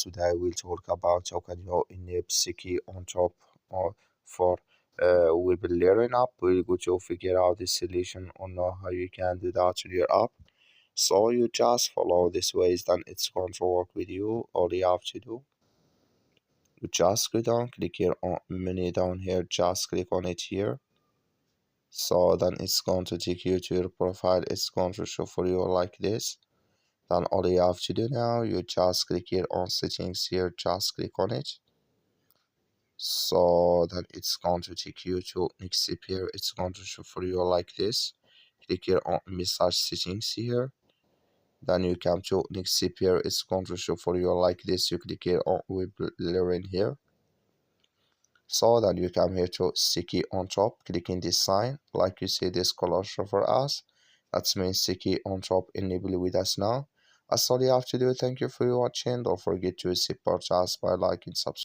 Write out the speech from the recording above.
today we'll talk about how can you enable Siki on top or for Webull layering app. We'll go to figure out the solution on how you can do that to your app. So you just follow this ways, then it's going to work with you. All you have to do, you just go down, click here on menu down here, just click on it here. So then it's going to take you to your profile. It's going to show for you like this. Then all you have to do now, you just click here on settings here, just click on it. So then it's going to take you to next step here. It's going to show for you like this. Click here on message settings here. Then you come to next step here. It's going to show for you like this. You click here on web layering here. So then you come here to sticky on top, clicking this sign, like you see this color show for us. That means sticky on top enable with us now. That's all you have to do. Thank you for watching. Don't forget to support us by liking, subscribe.